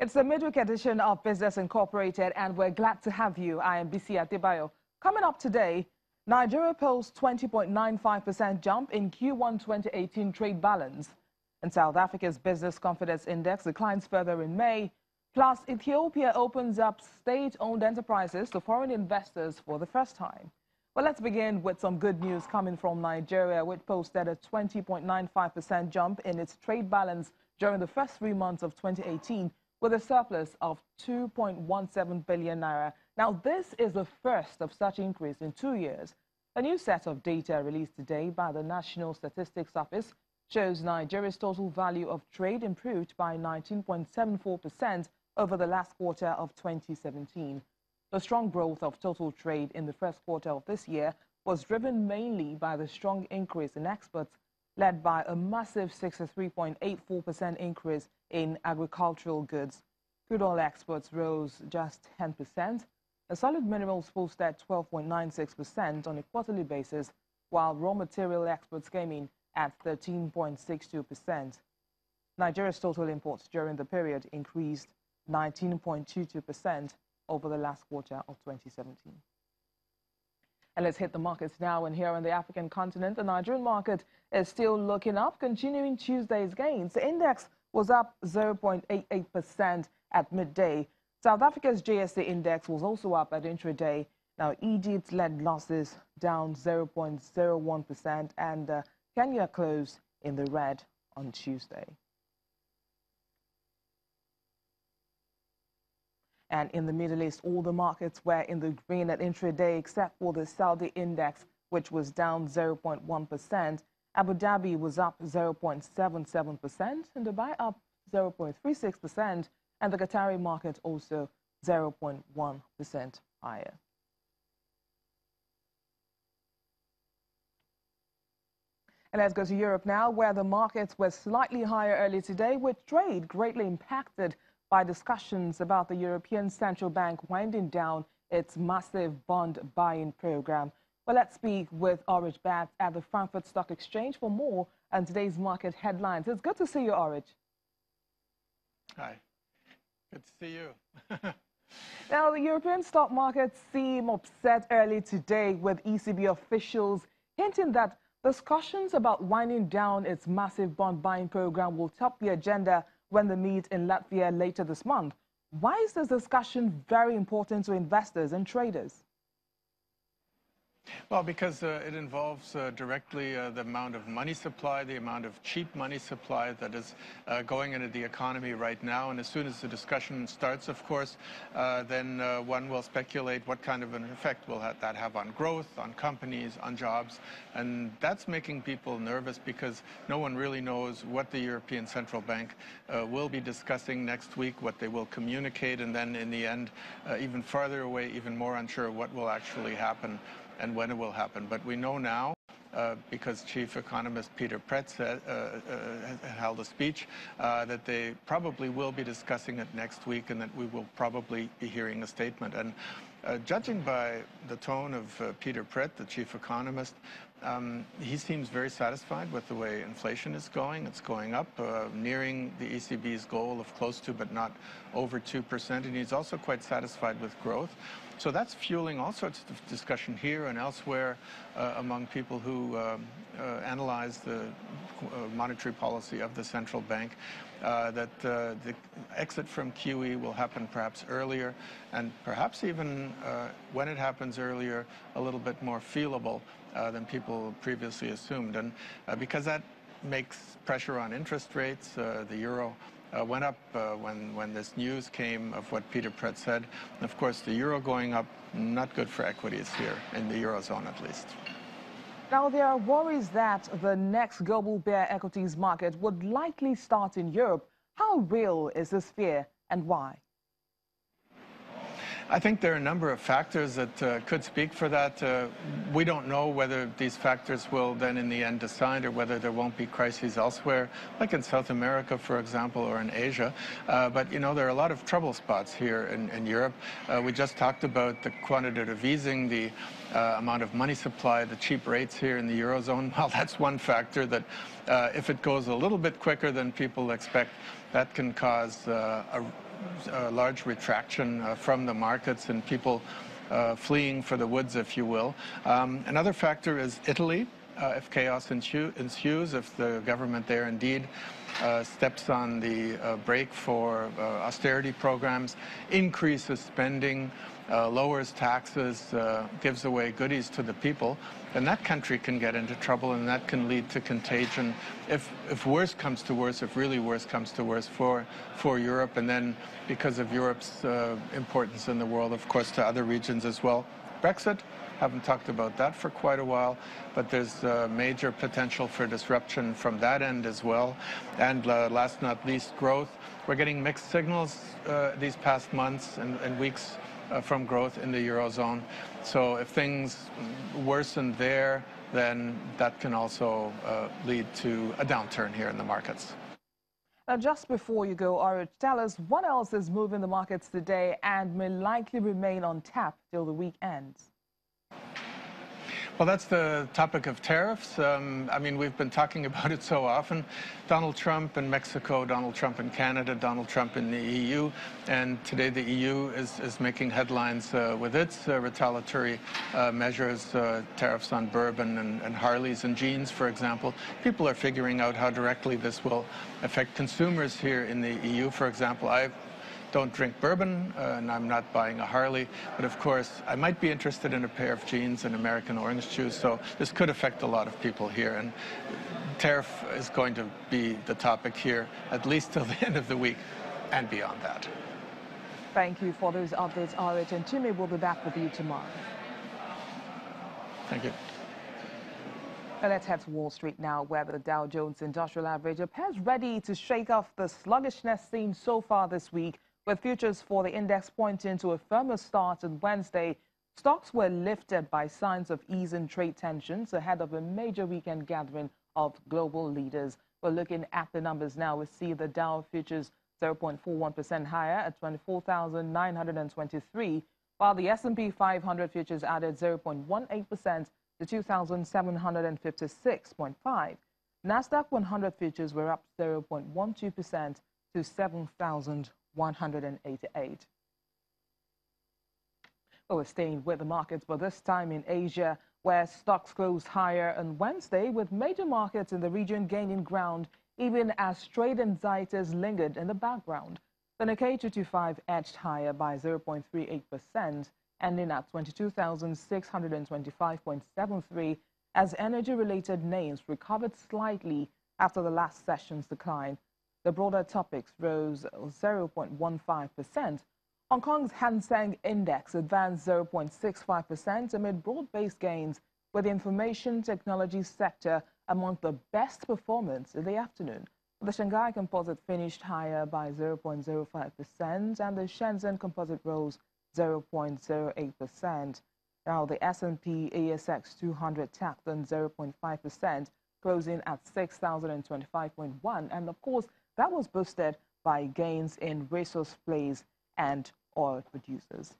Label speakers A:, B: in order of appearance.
A: It's the midweek edition of Business Incorporated, and we're glad to have you. I am Bisi Adebayo. Coming up today, Nigeria posts 20.95% jump in Q1 2018 trade balance. And South Africa's business confidence index declines further in May. Plus, Ethiopia opens up state-owned enterprises to foreign investors for the first time. Well, let's begin with some good news coming from Nigeria, which posted a 20.95% jump in its trade balance during the first 3 months of 2018, with a surplus of 2.17 billion naira. Now, this is the first of such increase in 2 years. A new set of data released today by the National Statistics Office shows Nigeria's total value of trade improved by 19.74% over the last quarter of 2017. The strong growth of total trade in the first quarter of this year was driven mainly by the strong increase in exports, led by a massive 63.84% increase in agricultural goods. Crude oil exports rose just 10%, and solid minerals posted 12.96% on a quarterly basis, while raw material exports came in at 13.62%. Nigeria's total imports during the period increased 19.22% over the last quarter of 2017. And let's hit the markets now. And here on the African continent, the Nigerian market is still looking up, continuing Tuesday's gains. The index was up 0.88% at midday. South Africa's JSE index was also up at intraday. Now, Egypt led losses down 0.01%, and Kenya closed in the red on Tuesday. And in the Middle East, all the markets were in the green at intraday, except for the Saudi index, which was down 0.1%. Abu Dhabi was up 0.77%, and Dubai up 0.36%, and the Qatari market also 0.1% higher. And let's go to Europe now, where the markets were slightly higher early today, with trade greatly impacted by discussions about the European Central Bank winding down its massive bond buying program. Well, let's speak with Orich Bat at the Frankfurt Stock Exchange for more on today's market headlines. It's good to see you, Orich.
B: Hi. Good to see you.
A: Now, the European stock markets seem upset early today, with ECB officials hinting that discussions about winding down its massive bond buying program will top the agenda when they meet in Latvia later this month. Why is this discussion very important to investors and traders?
B: Well, because it involves directly the amount of money supply, the amount of cheap money supply that is going into the economy right now. And as soon as the discussion starts, of course, then one will speculate what kind of an effect will that have on growth, on companies, on jobs. And that's making people nervous, because no one really knows what the European Central Bank will be discussing next week, what they will communicate, and then in the end, even farther away, even more unsure what will actually happen and when it will happen. But we know now, because Chief Economist Peter Prett held a speech, that they probably will be discussing it next week, and that we will probably be hearing a statement. And judging by the tone of Peter Prett, the chief economist, he seems very satisfied with the way inflation is going. It's going up, nearing the ECB's goal of close to but not over 2%. And he's also quite satisfied with growth. So that's fueling all sorts of discussion here and elsewhere among people who analyze the monetary policy of the central bank, that the exit from QE will happen perhaps earlier, and perhaps even when it happens earlier, a little bit more feelable than people previously assumed. And because that makes pressure on interest rates, the euro went up when this news came of what Peter Prett said. And of course, the euro going up, not good for equities here, in the Eurozone at least.
A: Now, there are worries that the next global bear equities market would likely start in Europe. How real is this fear, and why?
B: I think there are a number of factors that could speak for that. We don't know whether these factors will then in the end decide, or whether there won't be crises elsewhere, like in South America, for example, or in Asia. But, you know, there are a lot of trouble spots here in Europe. We just talked about the quantitative easing, the amount of money supply, the cheap rates here in the Eurozone. Well, that's one factor that If it goes a little bit quicker than people expect, that can cause a large retraction from the markets and people fleeing for the woods, if you will. Another factor is Italy. If chaos ensues, if the government there indeed steps on the brake for austerity programs, increases spending, lowers taxes, gives away goodies to the people, then that country can get into trouble, and that can lead to contagion if worse comes to worse, if really worse comes to worse for Europe, and then because of Europe's importance in the world, of course, to other regions as well. Brexit, haven't talked about that for quite a while, but there's major potential for disruption from that end as well. And last not least, growth. We're getting mixed signals these past months and weeks from growth in the Eurozone. So if things worsen there, then that can also lead to a downturn here in the markets.
A: Now, just before you go, Orange, tell us what else is moving the markets today and may likely remain on tap till the week ends.
B: Well, that's the topic of tariffs. I mean, we've been talking about it so often. Donald Trump in Mexico, Donald Trump in Canada, Donald Trump in the EU. And today the EU is making headlines with its retaliatory measures, tariffs on bourbon and Harleys and jeans, for example. People are figuring out how directly this will affect consumers here in the EU. For example, I don't drink bourbon, and I'm not buying a Harley, but of course I might be interested in a pair of jeans and American orange juice, so this could affect a lot of people here, and tariff is going to be the topic here at least till the end of the week and beyond that.
A: Thank you for those updates, Orange, and Jimmy will be back with you tomorrow.
B: Thank you.
A: Now let's head to Wall Street now, where the Dow Jones Industrial Average appears ready to shake off the sluggishness seen so far this week, with futures for the index pointing to a firmer start on Wednesday. Stocks were lifted by signs of ease in trade tensions ahead of a major weekend gathering of global leaders. We're looking at the numbers now. We see the Dow futures 0.41% higher at 24,923, while the S&P 500 futures added 0.18% to 2,756.5. Nasdaq 100 futures were up 0.12% to 7,188. Well, we're staying with the markets, but this time in Asia, where stocks closed higher on Wednesday, with major markets in the region gaining ground, even as trade anxieties lingered in the background. The Nikkei 225 edged higher by 0.38%, ending at 22,625.73, as energy-related names recovered slightly after the last session's decline. The broader topics rose 0.15%. Hong Kong's Hang Seng Index advanced 0.65% amid broad-based gains, with the information technology sector among the best performance in the afternoon. The Shanghai Composite finished higher by 0.05%, and the Shenzhen Composite rose 0.08%. Now, the S&P ASX 200 tacked on 0.5%, closing at 6,025.1. And of course, that was boosted by gains in resource plays and oil producers.